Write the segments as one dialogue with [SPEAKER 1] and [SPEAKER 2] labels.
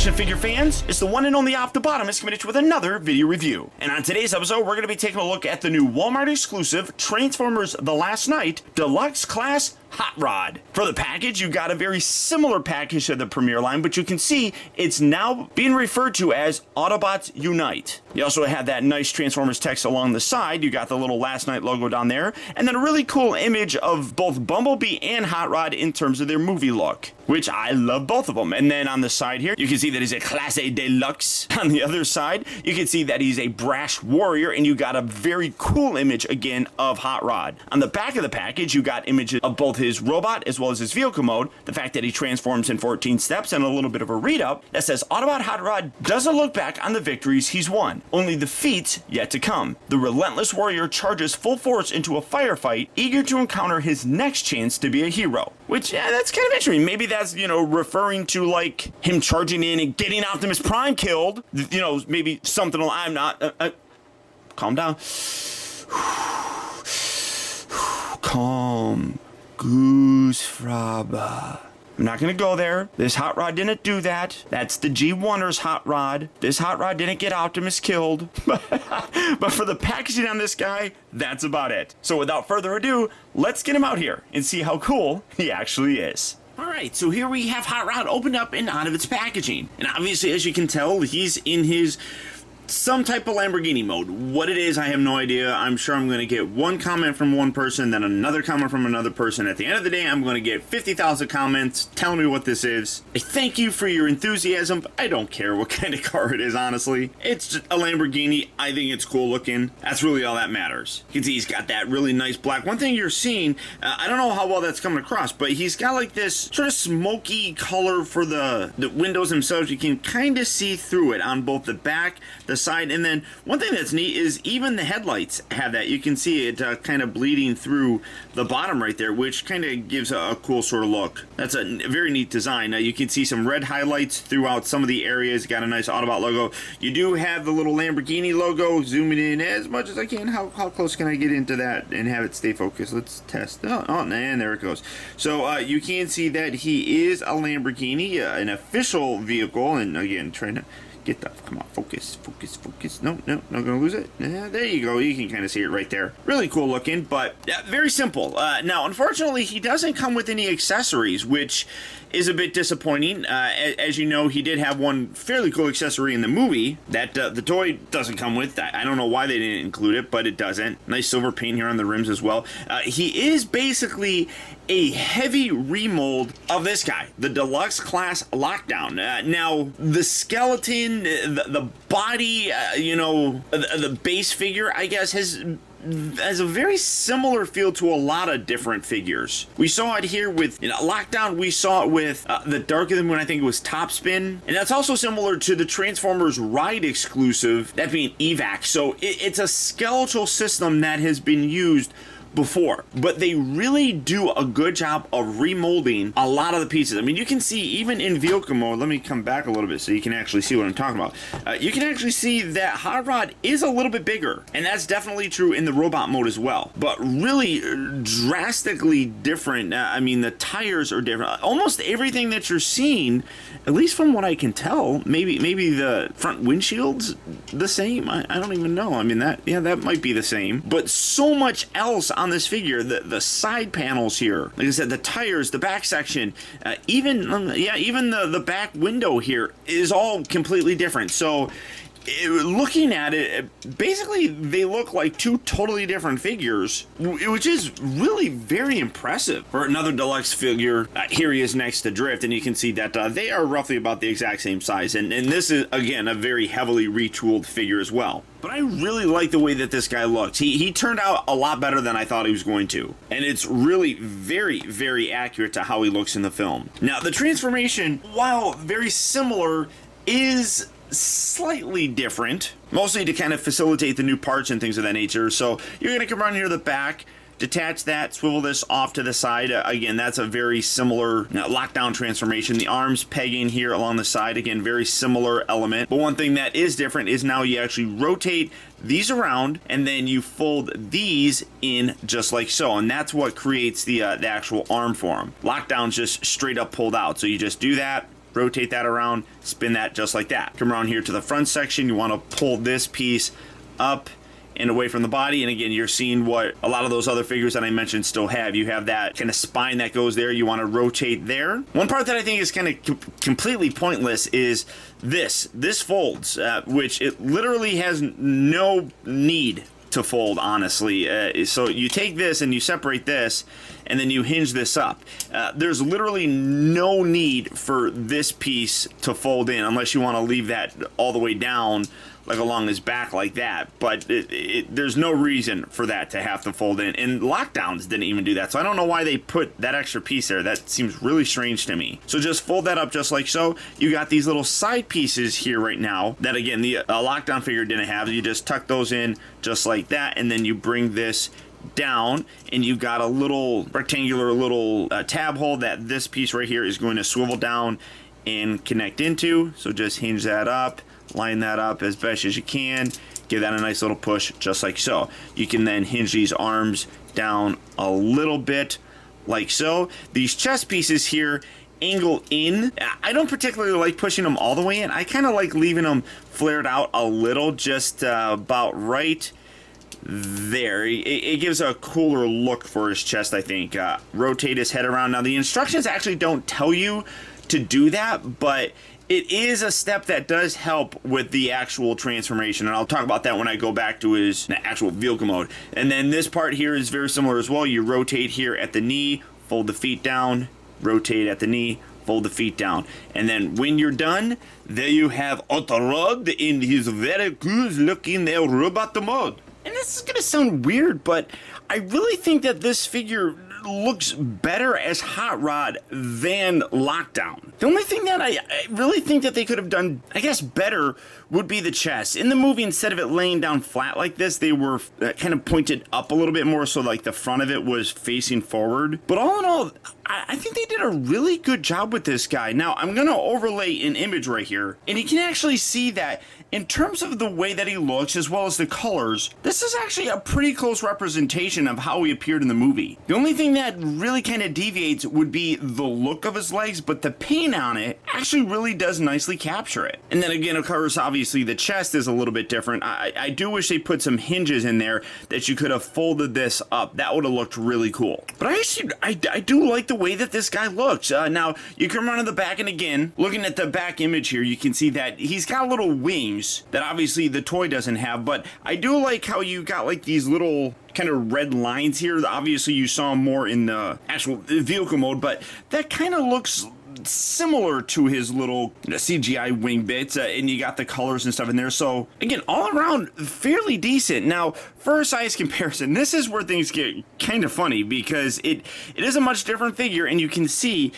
[SPEAKER 1] action figure fans? It's the one and only Optibotimus coming at you with another video review. And on today's episode, we're going to be taking a look at the new Walmart exclusive Transformers The Last Knight Deluxe Class Hot Rod. For the package, you got a very similar package to the Premier line, but you can see it's now being referred to as Autobots Unite. You also have that nice Transformers text along the side. You got the little Last Knight logo down there, and then a really cool image of both Bumblebee and Hot Rod in terms of their movie look, which I love both of them. And then on the side here, you can see that he's a Class A Deluxe. On the other side, you can see that he's a brash warrior, and you got a very cool image again of Hot Rod. On the back of the package, you got images of both his robot as well as his vehicle mode, the fact that he transforms in 14 steps, and a little bit of a read-up that says Autobot Hot Rod doesn't look back on the victories he's won, only the feats yet to come. The relentless warrior charges full force into a firefight, eager to encounter his next chance to be a hero. Which, yeah, that's kind of interesting. Maybe that's, referring to, like, him charging in and getting Optimus Prime killed. Maybe something I'm not... calm down. Calm. Goosefraba. I'm not gonna go there. This Hot Rod didn't do that. That's the G1er's Hot Rod. This Hot Rod didn't get Optimus killed. But for the packaging on this guy, that's about it. So without further ado, let's get him out here and see how cool he actually is. Alright, so here we have Hot Rod opened up and out of its packaging. And obviously, as you can tell, he's in his some type of Lamborghini mode. What it is, I have no idea. I'm sure I'm going to get one comment from one person, then another comment from another person. At the end of the day, I'm going to get 50,000 comments telling me what this is. I thank you for your enthusiasm, but I don't care what kind of car it is, honestly. It's just a Lamborghini. I think it's cool looking. That's really all that matters. You can see he's got that really nice black. One thing you're seeing, I don't know how well that's coming across, but he's got like this sort of smoky color for the windows themselves. You can kind of see through it on both the back, the side, and then one thing that's neat is even the headlights have that. You can see it kind of bleeding through the bottom right there, which kind of gives a cool sort of look. That's a very neat design. You can see some red highlights throughout some of the areas. Got a nice Autobot logo. You do have the little Lamborghini logo. Zooming in as much as I can. How close can I get into that and have it stay focused? Let's test. Oh, and there it goes. So you can see that he is a Lamborghini, an official vehicle, and again, trying to get the, come on, focus. No, not gonna lose it. There you go. You can kind of see it right there. Really cool looking, but very simple. Now, unfortunately, he doesn't come with any accessories, which is a bit disappointing. As you know, he did have one fairly cool accessory in the movie that the toy doesn't come with. I don't know why they didn't include it, but it doesn't. Nice silver paint here on the rims as well. He is basically a heavy remold of this guy, the Deluxe Class Lockdown. Now, the skeleton, the body, the base figure, I guess, has a very similar feel to a lot of different figures. We saw it here with Lockdown. We saw it with the Dark of the Moon. I think it was Topspin, and that's also similar to the Transformers Ride exclusive, that being Evac. So it's a skeletal system that has been used before, but they really do a good job of remolding a lot of the pieces. I mean, you can see even in vehicle mode, let me come back a little bit so you can actually see what I'm talking about. You can actually see that Hot Rod is a little bit bigger, and that's definitely true in the robot mode as well, but really drastically different. I mean, the tires are different. Almost everything that you're seeing, at least from what I can tell, maybe the front windshield's the same. I don't even know. I mean, that might be the same, but so much else on this figure. The side panels here, like I said, the tires, the back section, even the back window here is all completely different. So looking at it, basically they look like two totally different figures, which is really very impressive for another deluxe figure. Here he is next to Drift, and you can see that they are roughly about the exact same size, and this is again a very heavily retooled figure as well. But I really like the way that this guy looks. He turned out a lot better than I thought he was going to, and it's really very, very accurate to how he looks in the film. Now, the transformation, while very similar, is slightly different, mostly to kind of facilitate the new parts and things of that nature. So you're going to come around here to the back, detach that, swivel this off to the side. Again, that's a very similar lockdown transformation. The arms pegging here along the side, again, very similar element. But one thing that is different is now you actually rotate these around and then you fold these in just like so, and that's what creates the actual arm for them. Lockdown's just straight up pulled out, so you just do that, rotate that around, spin that just like that. Come around here to the front section. You want to pull this piece up and away from the body, and again, you're seeing what a lot of those other figures that I mentioned still have. You have that kind of spine that goes there. You want to rotate there. One part that I think is kind of completely pointless is this folds, which it literally has no need to fold, honestly. So you take this and you separate this, and then you hinge this up. There's literally no need for this piece to fold in unless you want to leave that all the way down, like along his back like that, but there's no reason for that to have to fold in, and Lockdowns didn't even do that, so I don't know why they put that extra piece there. That seems really strange to me. So just fold that up just like so. You got these little side pieces here right now that, again, the Lockdown figure didn't have. You just tuck those in just like that, and then you bring this down, and you've got a little rectangular little tab hole that this piece right here is going to swivel down and connect into. So just hinge that up, line that up as best as you can, give that a nice little push just like so. You can then hinge these arms down a little bit like so. These chest pieces here angle in. I don't particularly like pushing them all the way in. I kind of like leaving them flared out a little, just about right there. It gives a cooler look for his chest, I think. Rotate his head around. Now, the instructions actually don't tell you to do that, but it is a step that does help with the actual transformation, and I'll talk about that when I go back to his actual vehicle mode. And then this part here is very similar as well. You rotate here at the knee, fold the feet down, rotate at the knee, fold the feet down. And then when you're done, there you have Otarod in his very good looking robot mode. And this is going to sound weird, but I really think that this figure looks better as Hot Rod than Lockdown. The only thing that I really think that they could have done, I guess, better would be the chest. In the movie, instead of it laying down flat like this, they were kind of pointed up a little bit more, so like the front of it was facing forward. But all in all, I think they did a really good job with this guy. Now, I'm going to overlay an image right here, and you can actually see that in terms of the way that he looks, as well as the colors, this is actually a pretty close representation of how he appeared in the movie. The only thing that really kind of deviates would be the look of his legs, but the paint on it actually really does nicely capture it. And then again, of course, obviously the chest is a little bit different. I do wish they put some hinges in there that you could have folded this up. That would have looked really cool. But I do like the way that this guy looks. Now, you come around to the back, and again, looking at the back image here, you can see that he's got little wings that obviously the toy doesn't have, but I do like how you got like these little kind of red lines here. Obviously you saw more in the actual vehicle mode, but that kind of looks similar to his little CGI wing bits, and you got the colors and stuff in there. So again, all around fairly decent. Now, for a size comparison, this is where things get kind of funny, because it is a much different figure, and you can see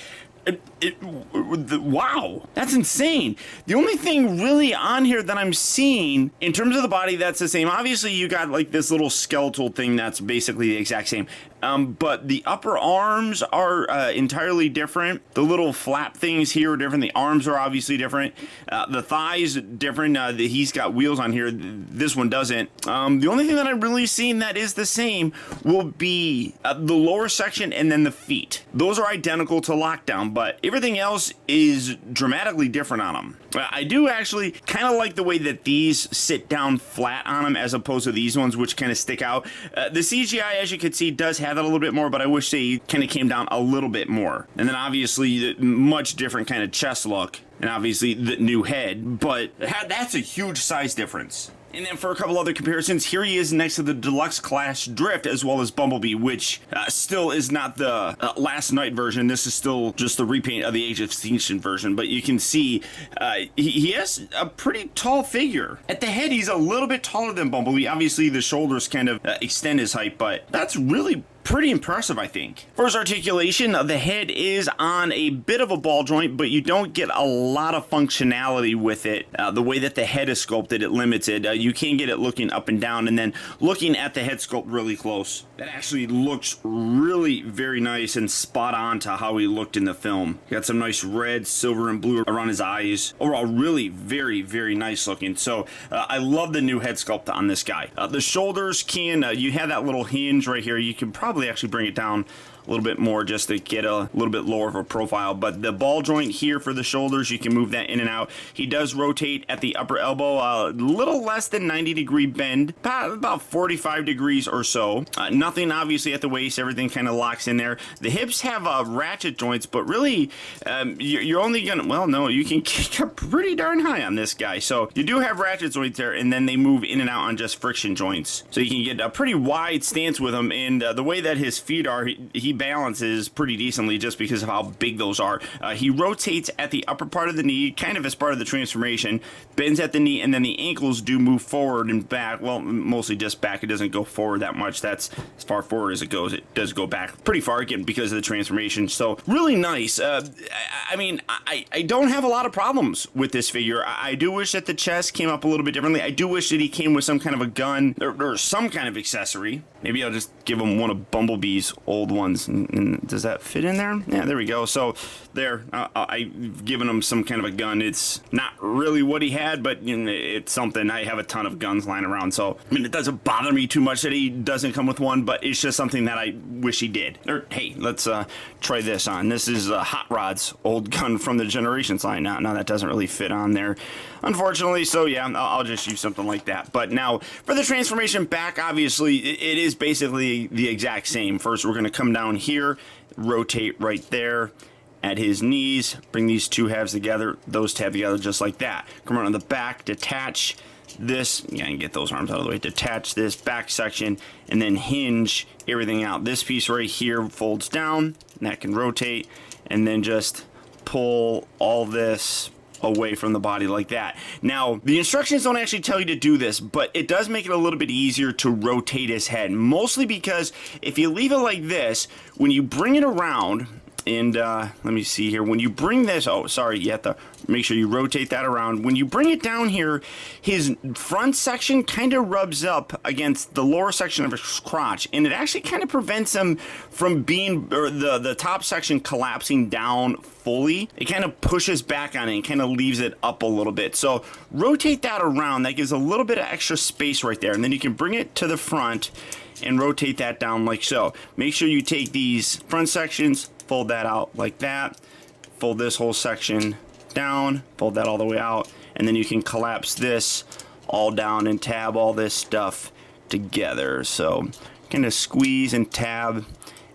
[SPEAKER 1] wow, that's insane. The only thing really on here that I'm seeing in terms of the body that's the same, obviously you got like this little skeletal thing that's basically the exact same, but the upper arms are entirely different. The little flap things here are different. The arms are obviously different. The thighs different. He's got wheels on here. This one doesn't. The only thing that I'm really seeing that is the same will be the lower section and then the feet. Those are identical to Lockdown, but everything else is dramatically different on them. I do actually kind of like the way that these sit down flat on them as opposed to these ones, which kind of stick out. The CGI, as you can see, does have that a little bit more, but I wish they kind of came down a little bit more. And then obviously the much different kind of chest look, and obviously the new head, but that's a huge size difference. And then for a couple other comparisons, here he is next to the Deluxe Class Drift, as well as Bumblebee, which still is not the Last Night version. This is still just the repaint of the Age of Extinction version. But you can see he has a pretty tall figure. At the head, he's a little bit taller than Bumblebee. Obviously, the shoulders kind of extend his height, but that's really pretty impressive, I think. For his articulation, the head is on a bit of a ball joint, but you don't get a lot of functionality with it. The way that the head is sculpted, it limits it. You can get it looking up and down, and then looking at the head sculpt really close, that actually looks really very nice and spot on to how he looked in the film. Got some nice red, silver, and blue around his eyes. Overall, really very, very nice looking. So I love the new head sculpt on this guy. The shoulders you have that little hinge right here. You can probably actually bring it down a little bit more just to get a little bit lower of a profile. But the ball joint here for the shoulders, you can move that in and out. He does rotate at the upper elbow, a little less than 90-degree bend, about 45 degrees or so. Nothing obviously at the waist, everything kind of locks in there. The hips have ratchet joints, but really you're only gonna, well, no, you can kick up pretty darn high on this guy. So you do have ratchet joints there, and then they move in and out on just friction joints. So you can get a pretty wide stance with him, and the way that his feet are, he balances pretty decently just because of how big those are. He rotates at the upper part of the knee, kind of as part of the transformation, bends at the knee, and then the ankles do move forward and back. Well, mostly just back. It doesn't go forward that much. That's as far forward as it goes. It does go back pretty far, again, because of the transformation. So really nice. I mean, I don't have a lot of problems with this figure. I do wish that the chest came up a little bit differently. I do wish that he came with some kind of a gun or some kind of accessory. Maybe I'll just give him one of Bumblebee's old ones. And does that fit in there? Yeah, there we go. So there, I've given him some kind of a gun. It's not really what he had, but you know, it's something. I have a ton of guns lying around. So, I mean, it doesn't bother me too much that he doesn't come with one, but it's just something that I wish he did. Or, hey, let's try this on. This is Hot Rod's old gun from the Generations line. Now that doesn't really fit on there, unfortunately. So, yeah, I'll just use something like that. But now, for the transformation back, obviously, it is basically the exact same. First, we're going to come down here, rotate right there at his knees, bring these two halves together, those tab together just like that. Come around on the back, detach this, yeah, and get those arms out of the way, detach this back section, and then hinge everything out. This piece right here folds down, and that can rotate, and then just pull all this away from the body like that. Now, the instructions don't actually tell you to do this, but it does make it a little bit easier to rotate his head, mostly because if you leave it like this, when you bring it around, and let me see here, when you bring this, oh, sorry, you have to make sure you rotate that around. When you bring it down here, his front section kind of rubs up against the lower section of his crotch, and it actually kind of prevents him from being, or the top section collapsing down fully. It kind of pushes back on it and kind of leaves it up a little bit. So rotate that around. That gives a little bit of extra space right there, and then you can bring it to the front and rotate that down like so. Make sure you take these front sections, fold that out like that, fold this whole section down, fold that all the way out, and then you can collapse this all down and tab all this stuff together. So kind of squeeze and tab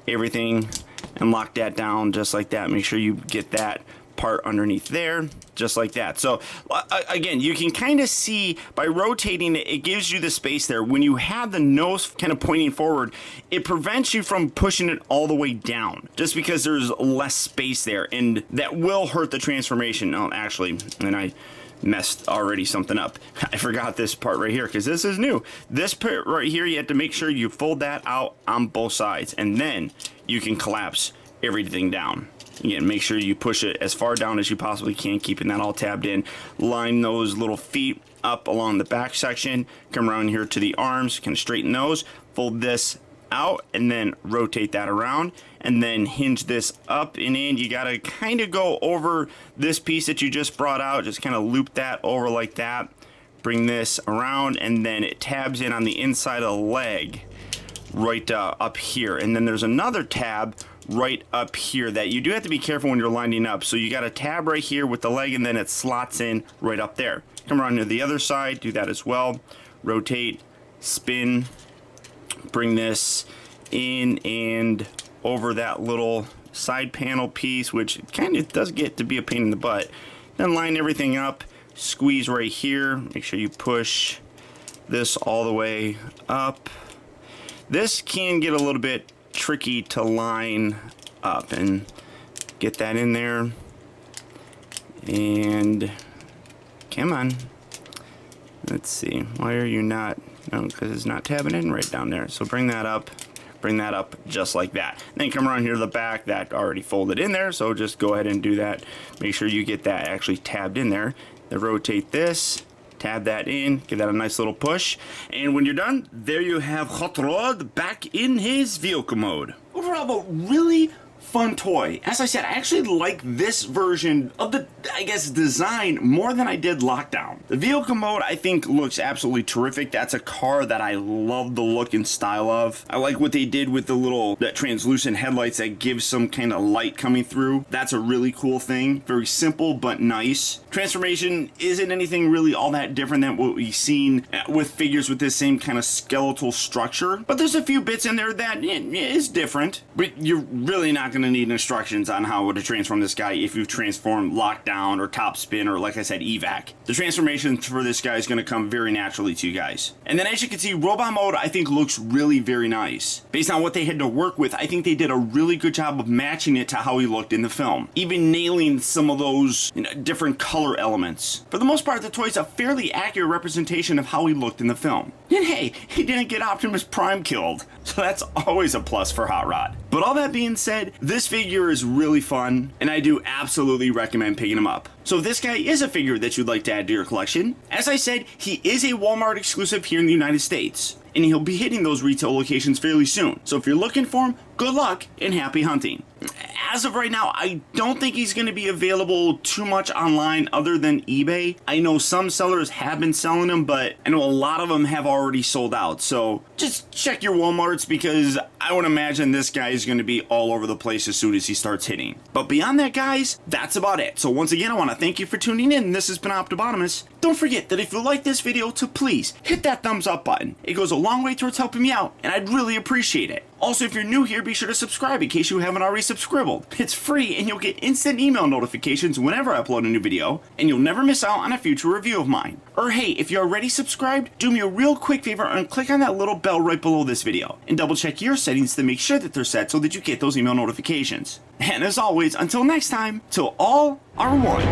[SPEAKER 1] everything and lock that down just like that. Make sure you get that part underneath there just like that. So again, you can kind of see by rotating it, it gives you the space there. When you have the nose kind of pointing forward, it prevents you from pushing it all the way down just because there's less space there, and that will hurt the transformation. Oh, actually, and I messed already something up. I forgot this part right here because this is new. This part right here, you have to make sure you fold that out on both sides, and then you can collapse everything down. Again, make sure you push it as far down as you possibly can, keeping that all tabbed in. Line those little feet up along the back section. Come around here to the arms, kind of straighten those. Fold this out and then rotate that around. And then hinge this up and in. You got to kind of go over this piece that you just brought out. Just kind of loop that over like that. Bring this around, and then it tabs in on the inside of the leg right up here. And then there's another tab right up here that you do have to be careful when you're lining up. So you got a tab right here with the leg, and then it slots in right up there. Come around to the other side, do that as well. Rotate, spin, bring this in and over that little side panel piece, which kind of does get to be a pain in the butt. Then line everything up, squeeze right here, make sure you push this all the way up. This can get a little bit tricky to line up, and get that in there, and come on, let's see, why are you not, no, because it's not tabbing in right down there. So bring that up just like that. Then come around here to the back, that already folded in there, so just go ahead and do that. Make sure you get that actually tabbed in there. Then rotate this, tab that in, give that a nice little push, and when you're done, there you have Hot Rod back in his vehicle mode. Overall, though, really fun toy. As I said, I actually like this version of the, I guess, design more than I did Lockdown. The vehicle mode, I think, looks absolutely terrific. That's a car that I love the look and style of. I like what they did with that translucent headlights that gives some kind of light coming through. That's a really cool thing. Very simple, but nice. Transformation isn't anything really all that different than what we've seen with figures with this same kind of skeletal structure, but there's a few bits in there that is different. But you're really not going to need instructions on how to transform this guy if you've transformed Lockdown or Top Spin or, like I said, Evac. The transformation for this guy is going to come very naturally to you guys. And then as you can see, robot mode I think looks really very nice. Based on what they had to work with, I think they did a really good job of matching it to how he looked in the film, even nailing some of those different color elements. For the most part, the toy's a fairly accurate representation of how he looked in the film. And hey, he didn't get Optimus Prime killed, so that's always a plus for Hot Rod. But all that being said, this figure is really fun, and I do absolutely recommend picking him up. So if this guy is a figure that you'd like to add to your collection, as I said, he is a Walmart exclusive here in the United States, and he'll be hitting those retail locations fairly soon. So if you're looking for him, good luck and happy hunting. As of right now, I don't think he's going to be available too much online other than eBay. I know some sellers have been selling them, but I know a lot of them have already sold out. So just check your Walmarts, because I would imagine this guy is going to be all over the place as soon as he starts hitting. But beyond that, guys, that's about it. So once again, I want to thank you for tuning in. This has been Optibotimus. Don't forget that if you like this video, to please hit that thumbs up button. It goes a long way towards helping me out, and I'd really appreciate it. Also, if you're new here, be sure to subscribe in case you haven't already subscribed. It's free, and you'll get instant email notifications whenever I upload a new video, and you'll never miss out on a future review of mine. Or hey, if you're already subscribed, do me a real quick favor and click on that little bell right below this video, and double check your settings to make sure that they're set so that you get those email notifications. And as always, until next time, till all are one.